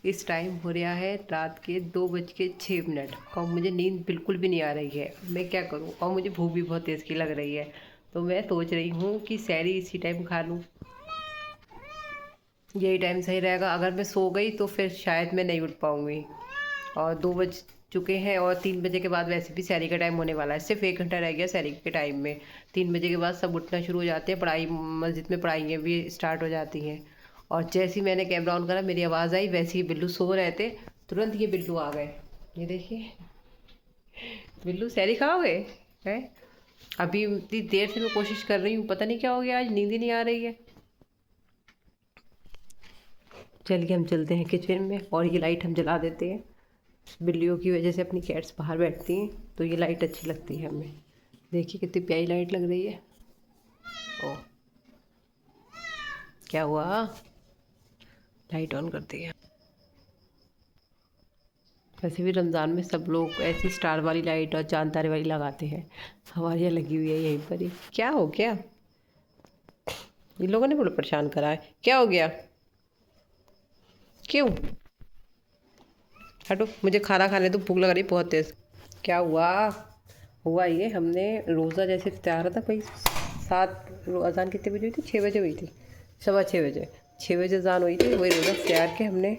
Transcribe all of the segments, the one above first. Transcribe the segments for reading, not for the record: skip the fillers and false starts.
इस टाइम हो रहा है रात के 2:06 और मुझे नींद बिल्कुल भी नहीं आ रही है। मैं क्या करूं, और मुझे भूख भी बहुत तेज़ की लग रही है। तो मैं सोच रही हूँ कि सैरी इसी टाइम खा लूँ। यही टाइम सही रहेगा। अगर मैं सो गई तो फिर शायद मैं नहीं उठ पाऊँगी। और 2 बज चुके हैं और 3 बजे के बाद वैसे भी सैरी का टाइम होने वाला है। सिर्फ 1 घंटा रह गया सैरी के टाइम में। 3 बजे के बाद सब उठना शुरू हो जाते हैं, पढ़ाई मस्जिद में पढ़ाइयाँ भी स्टार्ट हो जाती हैं। और जैसे ही मैंने कैमरा ऑन करा मेरी आवाज़ आई, वैसे ही बिल्लू सो रहे थे, तुरंत ये बिल्लू आ गए। ये देखिए, बिल्लू सैरी खाओगे है। अभी इतनी देर से मैं कोशिश कर रही हूँ, पता नहीं क्या हो गया, आज नींद ही नहीं आ रही है। चलिए हम चलते हैं किचन में और ये लाइट हम जला देते हैं। बिल्लियों की वजह से अपनी कैट्स बाहर बैठती हैं तो ये लाइट अच्छी लगती है हमें। देखिए कितनी प्यारी लाइट लग रही है। ओ, क्या हुआ, लाइट ऑन करती है। वैसे भी रमज़ान में सब लोग ऐसी स्टार वाली लाइट और चांद तारे वाली लगाते हैं। हमारे यहाँ लगी हुई है यहीं पर ही। क्या हो गया, इन लोगों ने बड़ा परेशान करा है। क्या हो गया, क्यों, हटो, मुझे खाना खाने दो, भूख लग रही बहुत तेज़। क्या हुआ, हुआ ये, हमने रोज़ा जैसे इफ्तार था भाई, 7 अज़ान कितने बजे हुई थी, 6 बजे हुई थी, 6:15 बजे, 6 बजे अज़ान हुई थी। वही रोज़ा इफ्तार के हमने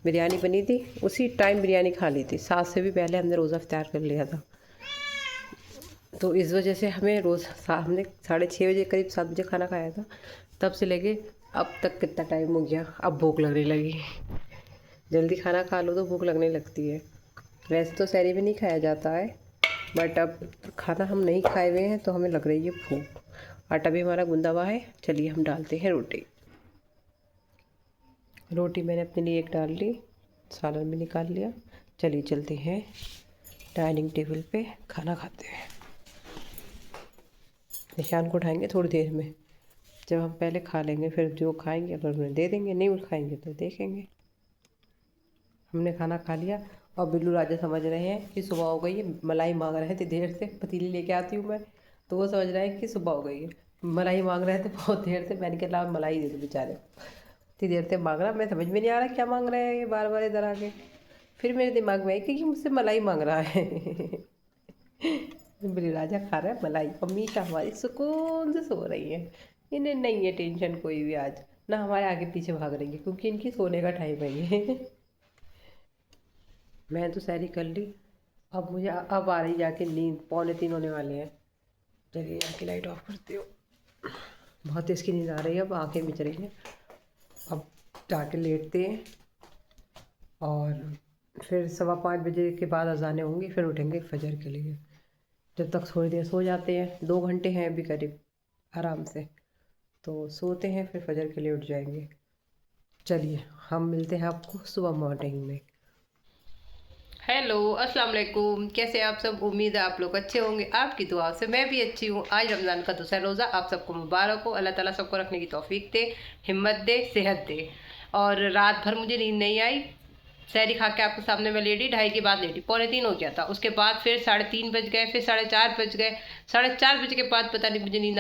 बिरयानी बनी थी, उसी टाइम बिरयानी खा ली थी। 7 से भी पहले हमने रोज़ा इफ्तार कर लिया था। तो इस वजह से हमें हमने 6:30 बजे करीब 7 बजे खाना खाया था। तब से लेके अब तक कितना टाइम हो गया, अब भूख लगने लगी। जल्दी खाना खा लो तो भूख लगने लगती है। वैसे तो सहरी में नहीं खाया जाता है, बट अब खाना हम नहीं खाए हुए हैं तो हमें लग रही है भूख। आटा भी हमारा गूंदा हुआ है। चलिए हम डालते हैं रोटी। रोटी मैंने अपने लिए एक डाल ली, सालन भी निकाल लिया। चलिए चलते हैं डाइनिंग टेबल पे, खाना खाते हैं। निशान को उठाएंगे थोड़ी देर में, जब हम पहले खा लेंगे फिर जो खाएंगे अगर उन्हें दे देंगे, नहीं उठाएंगे तो देखेंगे। हमने खाना खा लिया और बिल्लू राजा समझ रहे हैं कि सुबह हो गई है। मलाई मांग रहे थे देर से, पतीली लेके आती हूँ मैं, तो वो समझ रहे हैं कि सुबह हो गई है। मलाई मांग रहे थे बहुत देर से, मैंने कहा मलाई दे दो बेचारे। इतनी देर से मांग रहा, मैं समझ में नहीं आ रहा क्या मांग रहे हैं ये बार बार इधर आके। फिर मेरे दिमाग में आई कि ये मुझसे मलाई मांग रहा है। बिल्लू राजा खा रहा है मलाई और मीशा हमारी सुकून से सो रही है। इन्हें नहीं है टेंशन कोई भी आज, ना हमारे आगे पीछे भाग रही है क्योंकि इनकी सोने का टाइम है ये। मैं तो सैरी कर ली, अब मुझे अब आ रही जाके नींद, 2:45 होने वाले हैं। चलिए जाके लाइट ऑफ करती हूँ, बहुत तेज़ की नींद आ रही है, अब आंखें मिच रही हैं। अब जाके लेटते हैं और फिर 4:15 बजे के बाद अजानें होंगी, फिर उठेंगे फजर के लिए। जब तक थोड़ी देर सो जाते हैं, 2 घंटे हैं अभी करीब आराम से, तो सोते हैं फिर फजर के लिए उठ जाएंगे। चलिए हम मिलते हैं आपको सुबह मॉर्निंग में। हेलो, अस्सलाम वालेकुम, कैसे आप सब। उम्मीद है आप लोग अच्छे होंगे, आपकी दुआ से मैं भी अच्छी हूँ। आज रमज़ान का दूसरा रोज़ा आप सबको मुबारक हो। अल्लाह ताला सबको रखने की तौफीक दे, हिम्मत दे, सेहत दे। और रात भर मुझे नींद नहीं आई। सहरी खा के आपके सामने मैं लेटी, 2:30 के बाद लेटी, 2:45 हो गया था। उसके बाद फिर 3:30 बज गए, फिर 4:30 बज गए। 4:30 बजे के बाद पता नहीं मुझे नींद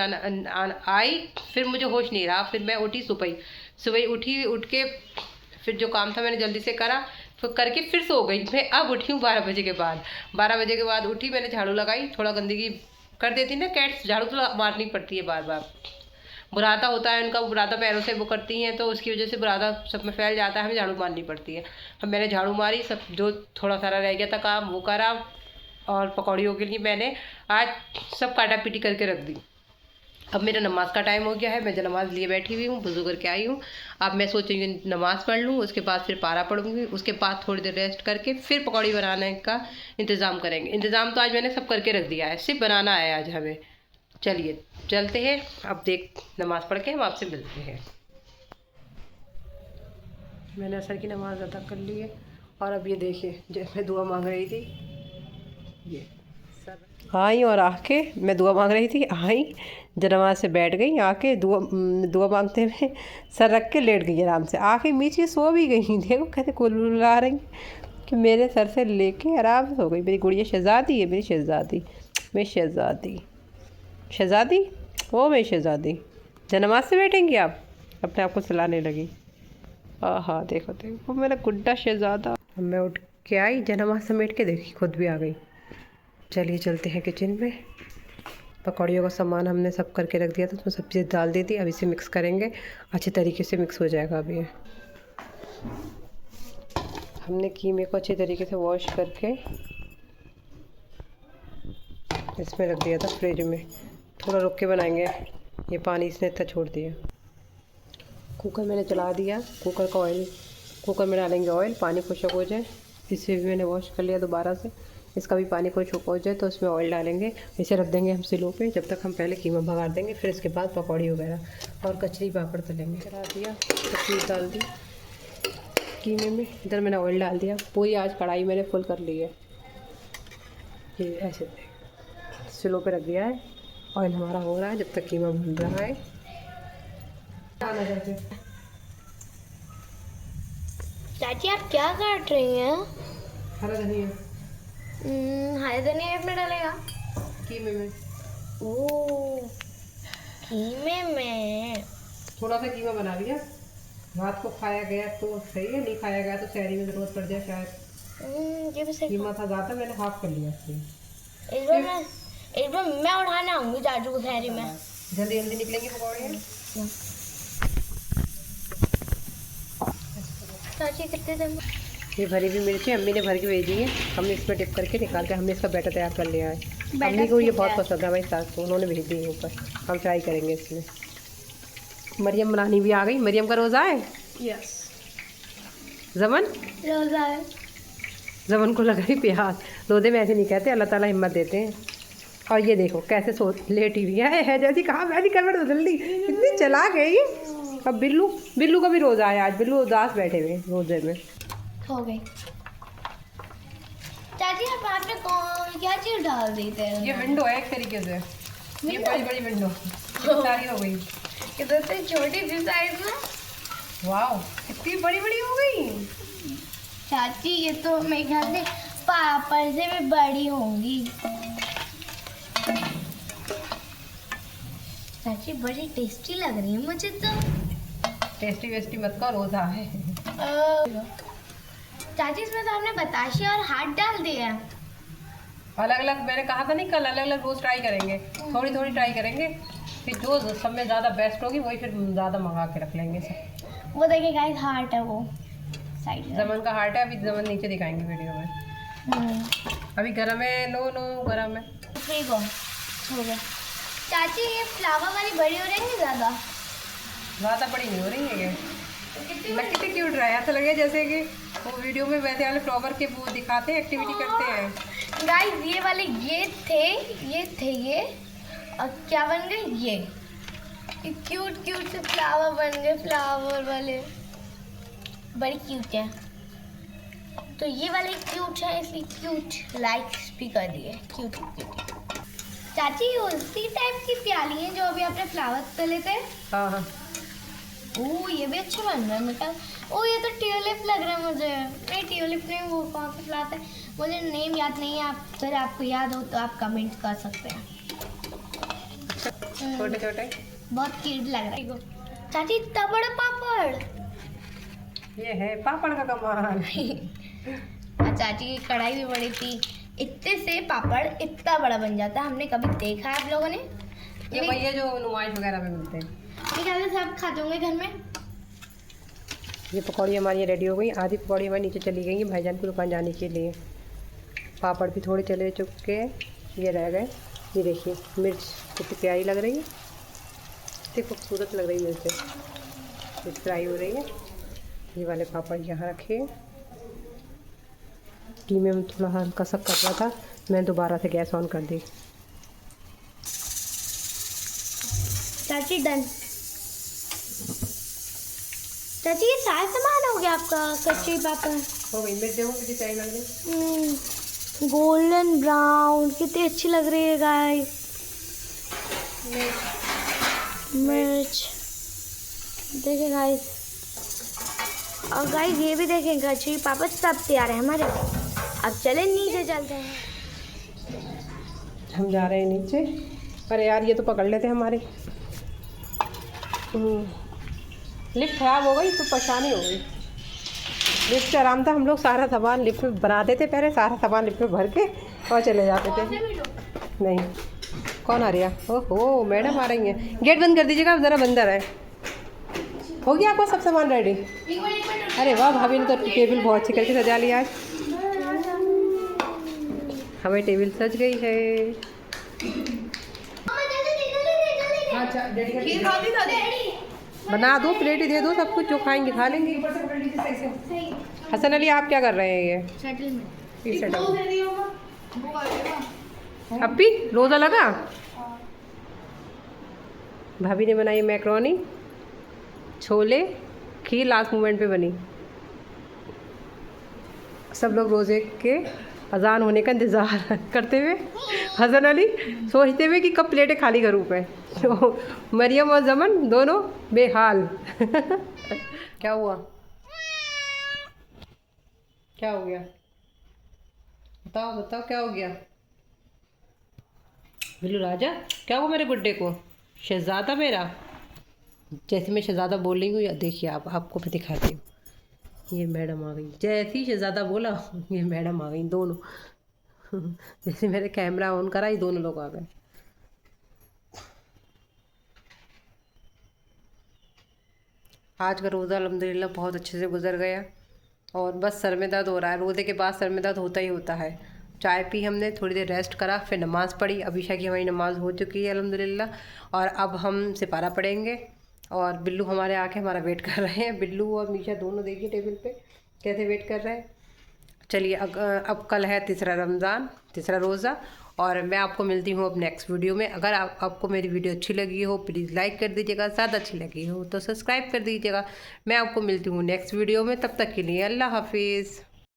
आई, फिर मुझे होश नहीं रहा। फिर मैं उठी, सुबह सुबह उठी, उठ के फिर जो काम था मैंने जल्दी से करा, फिर करके फिर सो गई। मैं अब उठी हूँ 12 बजे के बाद। 12 बजे के बाद उठी, मैंने झाड़ू लगाई, थोड़ा गंदगी कर देती ना कैट्स, झाड़ू तो मारनी पड़ती है बार बार। बुरादा होता है उनका, बुरादा पैरों से वो करती हैं तो उसकी वजह से बुरादा सब में फैल जाता है, हमें झाड़ू मारनी पड़ती है। अब मैंने झाड़ू मारी, सब जो थोड़ा सारा रह गया था काम वो करा। और पकौड़ियों के लिए मैंने आज सब काटा पीटी करके रख दी। अब मेरा नमाज़ का टाइम हो गया है, मैं जो नमाज़ लिए बैठी हुई हूँ, वज़ू करके आई हूँ। अब मैं सोच रही हूँ नमाज़ पढ़ लूँ, उसके बाद फिर पारा पढ़ूँगी, उसके बाद थोड़ी देर रेस्ट करके फिर पकौड़ी बनाने का इंतज़ाम करेंगे। इंतज़ाम तो आज मैंने सब करके रख दिया है, सिर्फ बनाना है आज हमें। चलिए चलते हैं, अब नमाज़ पढ़ के हम आपसे मिलते हैं। मैंने असर की नमाज़ अदा कर ली है और अब ये देखिए जब मैं दुआ मांग रही थी, ये आई और आके मैं दुआ मांग रही थी, आई नमाज से बैठ गई, आके दुआ मांगते हुए सर रख के लेट गई आराम से, आके नीचे सो भी गई। देखो कैसे कुलकुला रही कि मेरे सर से लेके आराम से हो गई। मेरी गुड़िया शहज़ादी है, मेरी शहज़ादी, मेरी शहज़ादी, शहज़ादी, ओ मेरी शहज़ादी। नमाज से बैठेंगी आप, अपने आप को सुलाने लगी। हाँ देखो देखो मेरा गुड्डा शहजादा। मैं उठ के आई, जनमा समेट के देखी खुद भी आ गई। चलिए चलते हैं किचन में। पकौड़ियों का सामान हमने सब करके रख दिया था, उसमें सब चीज़ डाल दी थी। अब इसे मिक्स करेंगे, अच्छे तरीके से मिक्स हो जाएगा। अभी हमने कीमे को अच्छे तरीके से वॉश करके इसमें रख दिया था फ्रिज में। थोड़ा रुक के बनाएंगे, ये पानी इसने इतना छोड़ दिया। कुकर मैंने चला दिया, कुकर में डालेंगे ऑयल, पानी खुशक हो जाए। इसे भी मैंने वॉश कर लिया दोबारा से, इसका भी पानी खुशक हो जाए तो उसमें ऑयल डालेंगे। इसे रख देंगे हम स्लो पे, जब तक हम पहले कीमा भगा देंगे, फिर इसके बाद पकौड़ी वगैरह और कचरी पापड़ तलेंगे। चला दिया, कचरी डाल दी कीमे में। इधर मैंने ऑयल डाल दिया, पूरी आज कढ़ाई मैंने फुल कर ली है। ये ऐसे स्लो पे रख दिया है, ऑयल हमारा हो रहा है जब तक कीमा भून रहा है। चाची आप क्या काट रही हैं? हरा धनिया। हरे धनिया में डालेगा कीमे में। ओ कीमे में थोड़ा सा कीमा बना लिया, रात को खाया गया तो सही है, नहीं खाया गया तो शहरी में ज़रूरत पड़ जाए शायद। ये भी सही। कीमा था ज़्यादा, मैंने हाफ कर लिया। इस बार मैं उठाने आऊंगी चाचू को शहरी में। जल्दी जल्दी निकलेंगे पकौड़े। चाची कितने दिन? ये भरी हुई मिर्ची अम्मी ने भर के भेजी है, हमने इसमें टिप करके निकाल के हमने इसका बैटर तैयार कर लिया है। अम्मी को ये बहुत पसंद है, भाई सास को उन्होंने भेज दी है ऊपर। हम ट्राई करेंगे इसमें। मरियम रानी भी आ गई। मरियम का रोज़ा है। यस जमन रोजा है। जमन को लगा ही प्यास। रोज़े में ऐसे नहीं कहते, अल्लाह ताला हिम्मत देते हैं। और ये देखो कैसे सो लेटी हुई है जैसी कहा मैं नहीं करवट बदल दी, इतनी चला गई। अब बिल्लू का भी रोज़ा है आज। बिल्लू उदास बैठे हुए रोज़े में। हो गई। चाची आप आपने कौन क्या चीज डाल दी थे? ये विंडो है एक तरीके से, ये बड़ी बड़ी विंडो सारी हो गई। इधर से छोटी सी साइज में। वाह कितनी बड़ी बड़ी हो गई। चाची ये तो मेरे ख्याल से पापड़ से भी बड़ी होंगी। चाची बड़ी टेस्टी लग रही है मुझे तो। टेस्टी वेस्टी मत करो, रोज़ा है। चाची इसमें तो आपने बताशे और हाथ डाल दिया। अलग अलग मैंने कहा था नहीं, कल अलग अलग रोज़ ट्राई करेंगे, थोड़ी थोड़ी ट्राई करेंगे, फिर जो सब में ज़्यादा बेस्ट होगी वही फिर ज़्यादा मंगा के रख लेंगे सब। वो देखिए गाइस हार्ट है वो साइड में। जमन का हार्ट है, अभी जमन नीचे दिखाएंगे वीडियो में। अभी गरम है, नो गरम है। ठीक हो गया। चाची ये फ्लावर वाली बड़ी हो रही है ज़्यादा बड़ी नहीं हो रही है ये। कितनी कितने क्यूट रहा है, ऐसा लगे जैसे कि वो वीडियो में वैसे वाले फ्लावर के वो दिखाते हैं, एक्टिविटी करते हैं। गाइस ये वाले ये थे और क्या बन गए ये क्यूट से फ्लावर बन गए। फ्लावर वाले बड़ी क्यूट है, तो ये वाले क्यूट है इसलिए क्यूट लाइक्स भी कर दिए। क्यूट चाची उसी टाइप की प्याली है जो अभी आपने फ्लावर तले थे। हाँ ओ ये भी अच्छा बन रहा है बेटा। ओ ये तो ट्यूलिप लग रहा है मुझे। नहीं ट्यूलिप नहीं, वो कौन सा फ्लावर है मुझे नेम याद नहीं है। आप अगर आपको याद हो तो आप कमेंट कर सकते हैं। छोटे छोटे बहुत क्यूट लग रहा है। चाची इतना बड़ा पापड़, ये है पापड़ का कमाल। चाची की कढ़ाई भी बड़ी थी। इतने से पापड़ इतना बड़ा बन जाता है, हमने कभी देखा है आप लोगों ने? ये वही है जो नुमाइश वगैरह में मिलते हैं। सब खाते होंगे घर में। ये पकौड़ी हमारी रेडी हो गई। आधी पकौड़ी हमारी नीचे चली गई भाईजान की दुकान जाने के लिए। पापड़ भी थोड़े चले चुके, ये रह गए। ये देखिए मिर्च कितनी प्यारी लग रही है, कितनी खूबसूरत लग रही है मिर्च। फ्राई हो रही है। ये वाले पापड़ यहाँ रखे। कीमे में थोड़ा हल्का सा कर रहा था, मैं दोबारा से गैस ऑन कर दी। चाची डन। चाची ये सारा सामान हो गया आपका कच्ची पापड़ हो गई। मिर्च देखो कितनी प्यारी लग रही। गोल्डन ब्राउन कितनी अच्छी लग रही है गाइस। मिर्च देखिए गाइस। और गाइस ये भी देखें कच्ची पापड़ सब तैयार है हमारे। अब चले नीचे चलते हैं। हम जा रहे हैं नीचे। अरे यार ये तो पकड़ लेते हमारे। लिफ्ट खराब हो गई तो परेशानी हो गई। लिफ्ट से आराम था, हम लोग सारा सामान लिफ्ट में बनाते थे, पहले सारा सामान लिफ्ट में भर के और चले जाते थे। नहीं, कौन आ रही है? ओहो, मैडम आ रही हैं। गेट बंद कर दीजिएगा, ज़रा बंदर है। हो गया आपका सब सामान रेडी? अरे वाह, भाभी ने तो टेबल बहुत अच्छी करके सजा लिया आज। हमारी टेबल सज गई है। बना दो, प्लेट ही दे दो, सब कुछ जो खाएंगे खा लेंगे। हसन अली, आप क्या कर रहे हैं? ये अप्पी, रोज़ा लगा? भाभी ने बनाई मैक्रोनी, छोले, खीर लास्ट मोमेंट पे बनी। सब लोग रोज़े के अजान होने का इंतज़ार करते हुए, हसन अली सोचते हुए कि कब प्लेटें खाली करूँ मैं। तो मरियम और जमन दोनों बेहाल। क्या हुआ? क्या हो गया? बताओ बताओ, क्या हो गया? बिल्लू राजा, क्या हुआ मेरे गुड्डे को? शहज़ादा मेरा, जैसे मैं शहज़ादा बोल रही हूँ, देखिए आप, आपको मैं दिखाती हूँ। ये मैडम आ गई, जैसे ही शहज़ादा बोला ये मैडम आ गई दोनों। जैसे मैंने कैमरा ऑन करा, ये दोनों लोग आ गए। आज का रोज़ा अल्हम्दुलिल्लाह बहुत अच्छे से गुजर गया, और बस सर में दर्द हो रहा है। रोज़े के बाद सर में दर्द होता ही होता है। चाय पी हमने, थोड़ी देर रेस्ट करा, फिर नमाज़ पढ़ी। अभिशा की हमारी नमाज़ हो चुकी है अल्हम्दुलिल्लाह, और अब हम सिपारा पढ़ेंगे। और बिल्लू हमारे आके हमारा वेट कर रहे हैं। बिल्लू और मीशा दोनों देखिए टेबल पे कैसे वेट कर रहे हैं। चलिए, अब कल है तीसरा रमज़ान, तीसरा रोज़ा, और मैं आपको मिलती हूँ अब नेक्स्ट वीडियो में। अगर आपको मेरी वीडियो अच्छी लगी हो, प्लीज़ लाइक कर दीजिएगा। ज़्यादा अच्छी लगी हो तो सब्सक्राइब कर दीजिएगा। मैं आपको मिलती हूँ नेक्स्ट वीडियो में, तब तक के लिए अल्लाह हाफिज़।